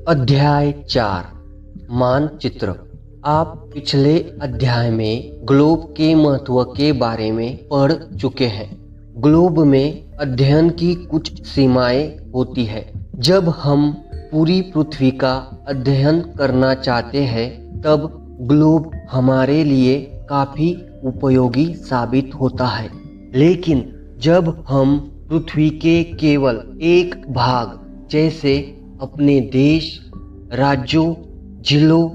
अध्याय 4 मानचित्र। आप पिछले अध्याय में ग्लोब के महत्व के बारे में पढ़ चुके हैं। ग्लोब में अध्ययन की कुछ सीमाएं होती है। जब हम पूरी पृथ्वी का अध्ययन करना चाहते हैं तब ग्लोब हमारे लिए काफी उपयोगी साबित होता है। लेकिन जब हम पृथ्वी के केवल एक भाग जैसे अपने देश, राज्यों, जिलों,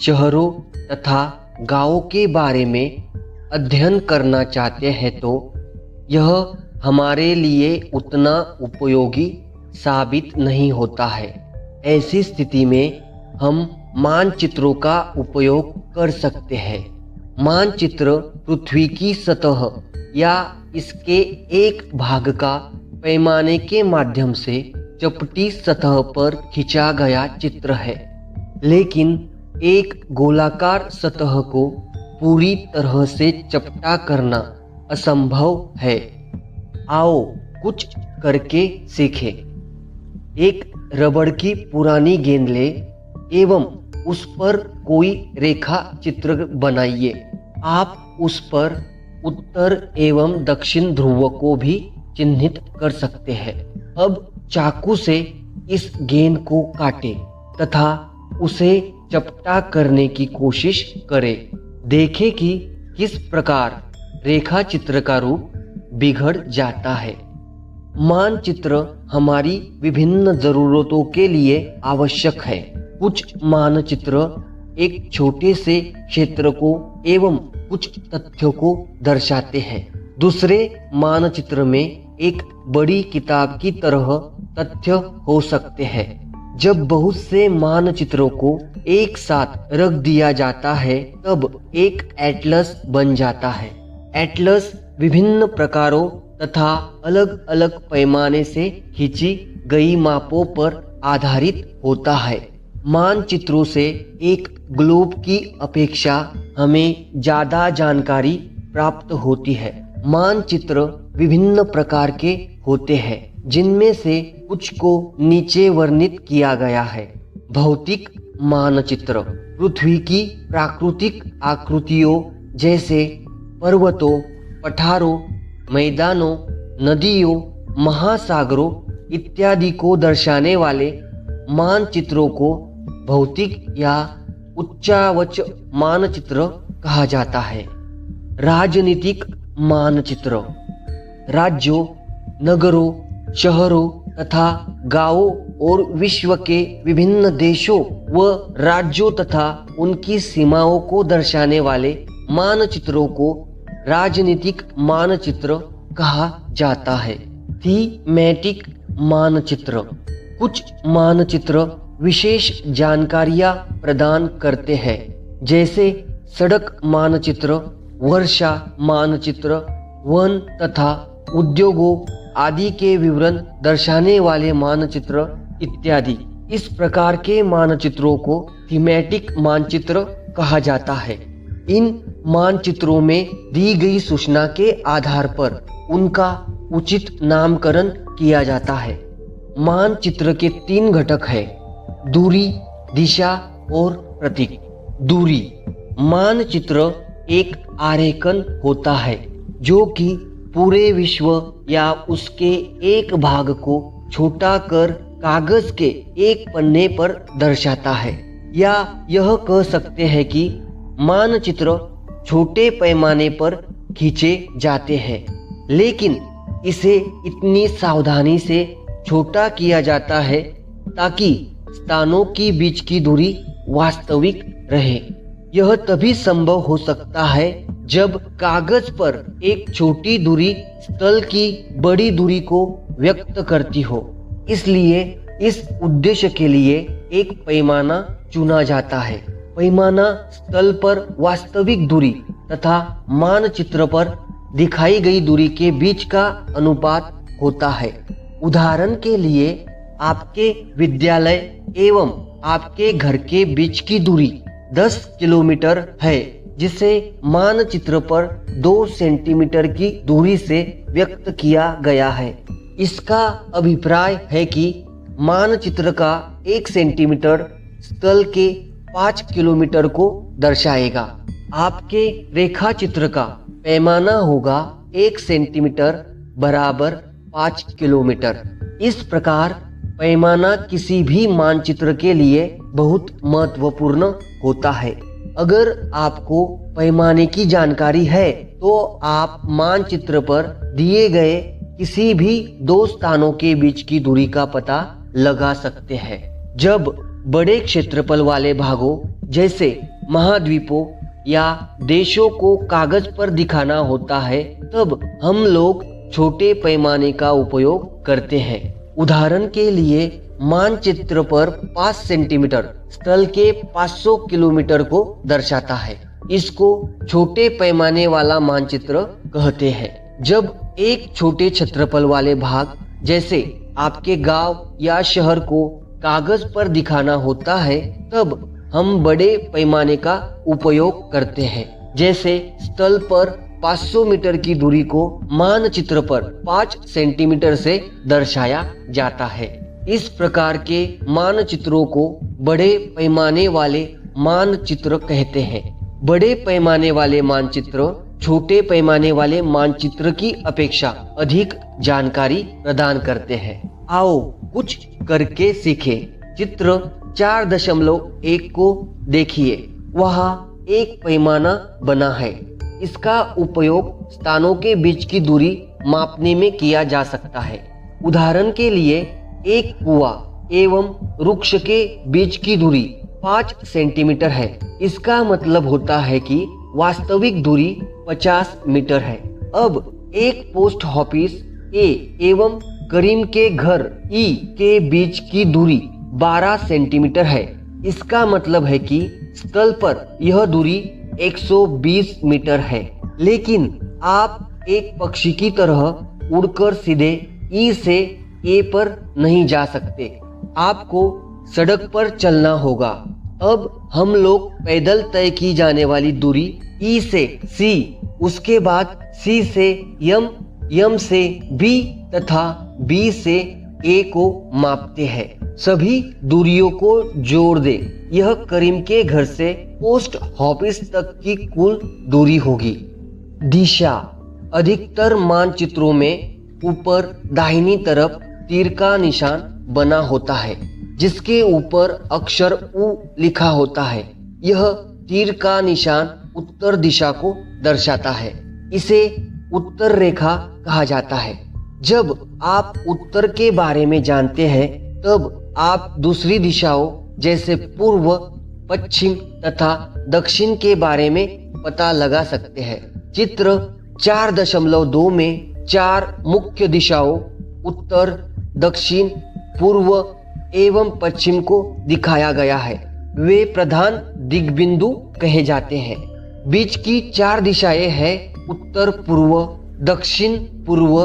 शहरों तथा गांवों के बारे में अध्ययन करना चाहते हैं तो यह हमारे लिए उतना उपयोगी साबित नहीं होता है। ऐसी स्थिति में हम मानचित्रों का उपयोग कर सकते हैं। मानचित्र पृथ्वी की सतह या इसके एक भाग का पैमाने के माध्यम से चपटी सतह पर खींचा गया चित्र है, लेकिन एक गोलाकार सतह को पूरी तरह से चपटा करना असंभव है। आओ कुछ करके सीखें। एक रबड़ की पुरानी गेंद ले एवं उस पर कोई रेखा चित्र बनाइए। आप उस पर उत्तर एवं दक्षिण ध्रुव को भी चिन्हित कर सकते हैं। अब चाकू से इस गेंद को काटें तथा उसे चपटा करने की कोशिश करें। देखें कि किस प्रकार रेखा चित्र का रूप बिगड़ जाता है। मानचित्र हमारी विभिन्न जरूरतों के लिए आवश्यक है। कुछ मानचित्र एक छोटे से क्षेत्र को एवं कुछ तथ्यों को दर्शाते हैं। दूसरे मानचित्र में एक बड़ी किताब की तरह तथ्य हो सकते हैं। जब बहुत से मानचित्रों को एक साथ रख दिया जाता है तब एक एटलस बन जाता है। एटलस विभिन्न प्रकारों तथा अलग अलग पैमाने से खींची गई मापों पर आधारित होता है। मानचित्रों से एक ग्लोब की अपेक्षा हमें ज्यादा जानकारी प्राप्त होती है। मानचित्र विभिन्न प्रकार के होते हैं, जिनमें से कुछ को नीचे वर्णित किया गया है। भौतिक मानचित्र पृथ्वी की प्राकृतिक आकृतियों जैसे पर्वतों, पठारों, मैदानों, नदियों, महासागरों इत्यादि को दर्शाने वाले मानचित्रों को भौतिक या उच्चावच मानचित्र कहा जाता है। राजनीतिक मानचित्र राज्यों, नगरों, शहरों तथा गांवों और विश्व के विभिन्न देशों व राज्यों तथा उनकी सीमाओं को दर्शाने वाले मानचित्रों को राजनीतिक मानचित्र कहा जाता है। थीमेटिक मानचित्र कुछ मानचित्र विशेष जानकारियां प्रदान करते हैं, जैसे सड़क मानचित्र, वर्षा मानचित्र, वन तथा उद्योगों आदि के विवरण दर्शाने वाले मानचित्र इत्यादि। इस प्रकार के मानचित्रों को थीमेटिक मानचित्र कहा जाता है। इन मानचित्रों में दी गई सूचना के आधार पर उनका उचित नामकरण किया जाता है। मानचित्र के 3 घटक हैं: दूरी, दिशा और प्रतीक। दूरी मानचित्र एक आरेखन होता है जो कि पूरे विश्व या उसके एक भाग को छोटा कर कागज के एक पन्ने पर दर्शाता है। या यह कह सकते हैं कि मानचित्र छोटे पैमाने पर खींचे जाते हैं, लेकिन इसे इतनी सावधानी से छोटा किया जाता है ताकि स्थानों के बीच की दूरी वास्तविक रहे। यह तभी संभव हो सकता है जब कागज पर एक छोटी दूरी स्थल की बड़ी दूरी को व्यक्त करती हो। इसलिए इस उद्देश्य के लिए एक पैमाना चुना जाता है। पैमाना स्थल पर वास्तविक दूरी तथा मानचित्र पर दिखाई गई दूरी के बीच का अनुपात होता है। उदाहरण के लिए आपके विद्यालय एवं आपके घर के बीच की दूरी 10 किलोमीटर है, जिसे मानचित्र पर 2 सेंटीमीटर की दूरी से व्यक्त किया गया है। इसका अभिप्राय है कि मानचित्र का 1 सेंटीमीटर स्थल के 5 किलोमीटर को दर्शाएगा। आपके रेखा चित्र का पैमाना होगा 1 सेंटीमीटर बराबर 5 किलोमीटर। इस प्रकार पैमाना किसी भी मानचित्र के लिए बहुत महत्वपूर्ण होता है। अगर आपको पैमाने की जानकारी है तो आप मानचित्र पर दिए गए किसी भी दो स्थानों के बीच की दूरी का पता लगा सकते हैं। जब बड़े क्षेत्रफल वाले भागों जैसे महाद्वीपों या देशों को कागज पर दिखाना होता है तब हम लोग छोटे पैमाने का उपयोग करते हैं। उदाहरण के लिए मानचित्र पर 5 सेंटीमीटर स्थल के 500 किलोमीटर को दर्शाता है। इसको छोटे पैमाने वाला मानचित्र कहते हैं। जब एक छोटे क्षेत्रफल वाले भाग जैसे आपके गांव या शहर को कागज पर दिखाना होता है तब हम बड़े पैमाने का उपयोग करते हैं। जैसे स्थल पर 500 मीटर की दूरी को मानचित्र पर 5 सेंटीमीटर से दर्शाया जाता है। इस प्रकार के मानचित्रों को बड़े पैमाने वाले मानचित्र कहते हैं। बड़े पैमाने वाले मानचित्र छोटे पैमाने वाले मानचित्र की अपेक्षा अधिक जानकारी प्रदान करते हैं। आओ कुछ करके सीखें। चित्र 4.1 को देखिए। वहाँ एक पैमाना बना है। इसका उपयोग स्थानों के बीच की दूरी मापने में किया जा सकता है। उदाहरण के लिए एक कुआं एवं वृक्ष के बीच की दूरी 5 सेंटीमीटर है। इसका मतलब होता है कि वास्तविक दूरी 50 मीटर है। अब एक पोस्ट ऑफिस ए एवं करीम के घर ई के बीच की दूरी 12 सेंटीमीटर है। इसका मतलब है कि स्थल पर यह दूरी 120 मीटर है। लेकिन आप एक पक्षी की तरह उड़कर सीधे ई से ए पर नहीं जा सकते। आपको सड़क पर चलना होगा। अब हम लोग पैदल तय की जाने वाली दूरी ई से सी, उसके बाद सी से यम, यम से बी तथा बी से ए को मापते हैं। सभी दूरियों को जोड़ दे। यह करीम के घर से पोस्ट ऑफिस तक की कुल दूरी होगी। दिशा अधिकतर मानचित्रों में ऊपर दाहिनी तरफ तीर का निशान बना होता है जिसके ऊपर अक्षर उ लिखा होता है। यह तीर का निशान उत्तर दिशा को दर्शाता है। इसे उत्तर रेखा कहा जाता है। जब आप उत्तर के बारे में जानते हैं तब आप दूसरी दिशाओं जैसे पूर्व, पश्चिम तथा दक्षिण के बारे में पता लगा सकते हैं। चित्र 4.2 में 4 मुख्य दिशाओं उत्तर, दक्षिण, पूर्व एवं पश्चिम को दिखाया गया है। वे प्रधान दिग्बिंदु कहे जाते हैं। बीच की 4 दिशाएं हैं उत्तर पूर्व, दक्षिण पूर्व,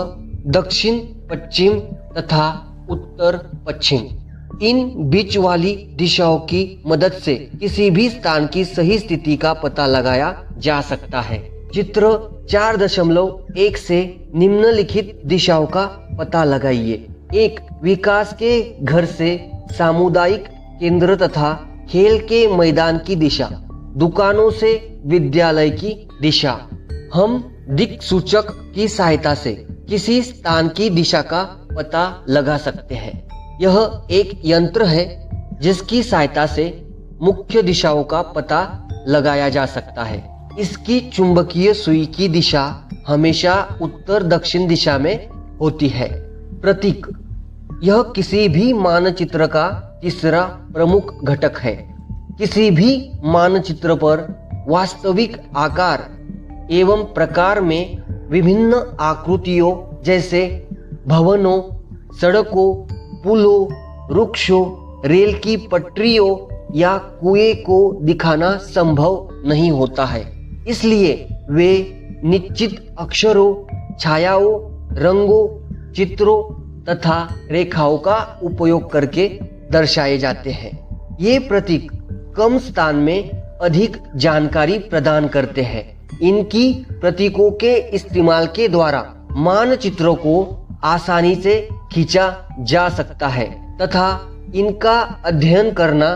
दक्षिण पश्चिम तथा उत्तर पश्चिम। इन बीच वाली दिशाओं की मदद से किसी भी स्थान की सही स्थिति का पता लगाया जा सकता है। चित्र 4.1 से निम्नलिखित दिशाओं का पता लगाइए। 1. विकास के घर से सामुदायिक केंद्र तथा खेल के मैदान की दिशा। दुकानों से विद्यालय की दिशा। हम दिक्सूचक की सहायता से किसी स्थान की दिशा का पता लगा सकते हैं। यह एक यंत्र है जिसकी सहायता से मुख्य दिशाओं का पता लगाया जा सकता है। इसकी चुंबकीय सुई की दिशा हमेशा उत्तर दक्षिण दिशा में होती है। प्रतीक यह किसी भी मानचित्र का तीसरा प्रमुख घटक है। किसी भी मानचित्र पर वास्तविक आकार एवं प्रकार में विभिन्न आकृतियों जैसे भवनों, सड़कों, पुलों, वृक्षों, रेल की पटरियों या कुएं को दिखाना संभव नहीं होता है। इसलिए वे निश्चित अक्षरों, छायाओं, रंगों, चित्रों तथा रेखाओं का उपयोग करके दर्शाए जाते हैं। ये प्रतीक कम स्थान में अधिक जानकारी प्रदान करते हैं। इनकी प्रतीकों के इस्तेमाल के द्वारा मानचित्रों को आसानी से खींचा जा सकता है तथा इनका अध्ययन करना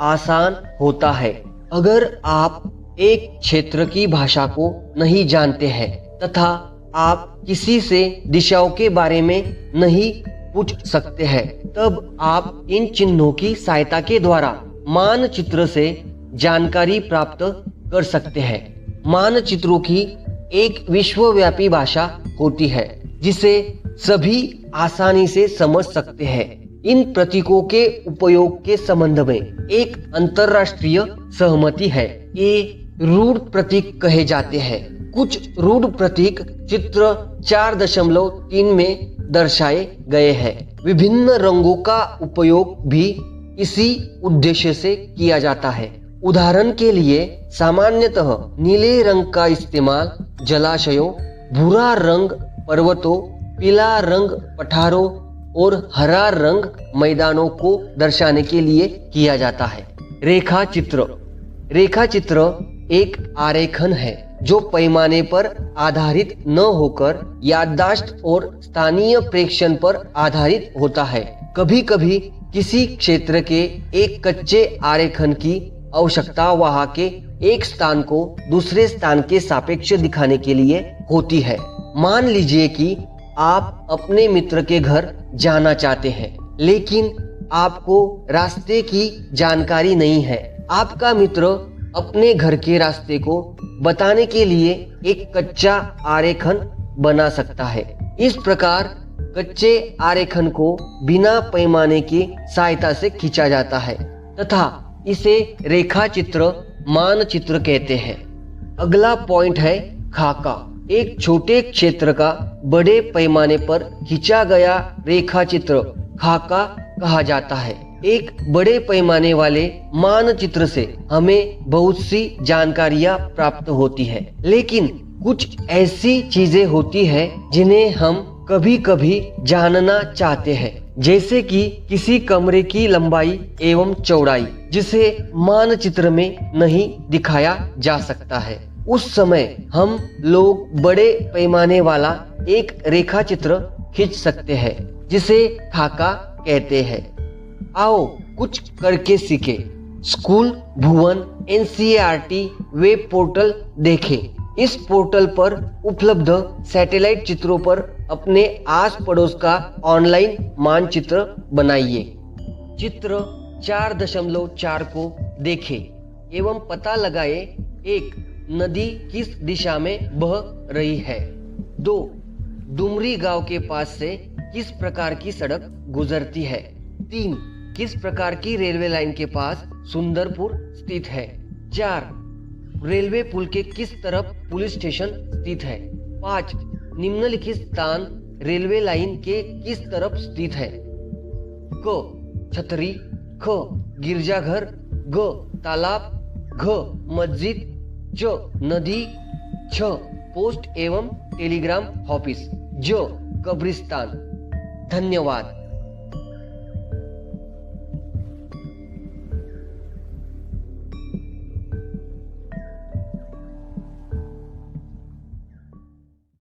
आसान होता है। अगर आप एक क्षेत्र की भाषा को नहीं जानते हैं तथा आप किसी से दिशाओं के बारे में नहीं पूछ सकते हैं, तब आप इन चिन्हों की सहायता के द्वारा मानचित्र से जानकारी प्राप्त कर सकते हैं। मानचित्रों की एक विश्वव्यापी भाषा होती है जिसे सभी आसानी से समझ सकते हैं। इन प्रतीकों के उपयोग के संबंध में एक अंतरराष्ट्रीय सहमति है। ये रूढ़ प्रतीक कहे जाते हैं। कुछ रूढ़ प्रतीक चित्र 4.3 में दर्शाए गए हैं। विभिन्न रंगों का उपयोग भी इसी उद्देश्य से किया जाता है। उदाहरण के लिए सामान्यतः नीले रंग का इस्तेमाल जलाशयों, भूरा रंग पर्वतों, पीला रंग पठारों और हरा रंग मैदानों को दर्शाने के लिए किया जाता है। रेखा चित्र। रेखा चित्र एक आरेखन है जो पैमाने पर आधारित न होकर याददाश्त और स्थानीय प्रेक्षण पर आधारित होता है। कभी कभी किसी क्षेत्र के एक कच्चे आरेखन की आवश्यकता वहां के एक स्थान को दूसरे स्थान के सापेक्ष दिखाने के लिए होती है। मान लीजिए कि आप अपने मित्र के घर जाना चाहते हैं, लेकिन आपको रास्ते की जानकारी नहीं है। आपका मित्र अपने घर के रास्ते को बताने के लिए एक कच्चा आरेखन बना सकता है। इस प्रकार कच्चे आरेखन को बिना पैमाने की सहायता से खींचा जाता है तथा इसे रेखा चित्र मानचित्र कहते हैं। अगला पॉइंट है खाका। एक छोटे क्षेत्र का बड़े पैमाने पर खींचा गया रेखा चित्र खाका कहा जाता है। एक बड़े पैमाने वाले मानचित्र से हमें बहुत सी जानकारियां प्राप्त होती है, लेकिन कुछ ऐसी चीजें होती है जिन्हें हम कभी कभी जानना चाहते हैं, जैसे कि किसी कमरे की लंबाई एवं चौड़ाई, जिसे मानचित्र में नहीं दिखाया जा सकता है। उस समय हम लोग बड़े पैमाने वाला एक रेखा चित्र खींच सकते हैं जिसे खाका कहते हैं। आओ कुछ करके सीखे। स्कूल भुवन NCERT वेब पोर्टल देखें। इस पोर्टल पर उपलब्ध सैटेलाइट चित्रों पर अपने आस पड़ोस का ऑनलाइन मानचित्र बनाइए। चित्र 4.4 को देखें एवं पता लगाए एक नदी किस दिशा में बह रही है। 2. डुमरी गांव के पास से किस प्रकार की सड़क गुजरती है। 3. किस प्रकार की रेलवे लाइन के पास सुंदरपुर स्थित है। 4. रेलवे पुल के किस तरफ पुलिस स्टेशन स्थित है। 5. निम्नलिखित स्थान रेलवे लाइन के किस तरफ स्थित है। क. छतरी। ख. गिरजाघर। ग. तालाब। घ. मस्जिद। च. नदी। छ. पोस्ट एवं टेलीग्राम ऑफिस। ज. कब्रिस्तान। धन्यवाद।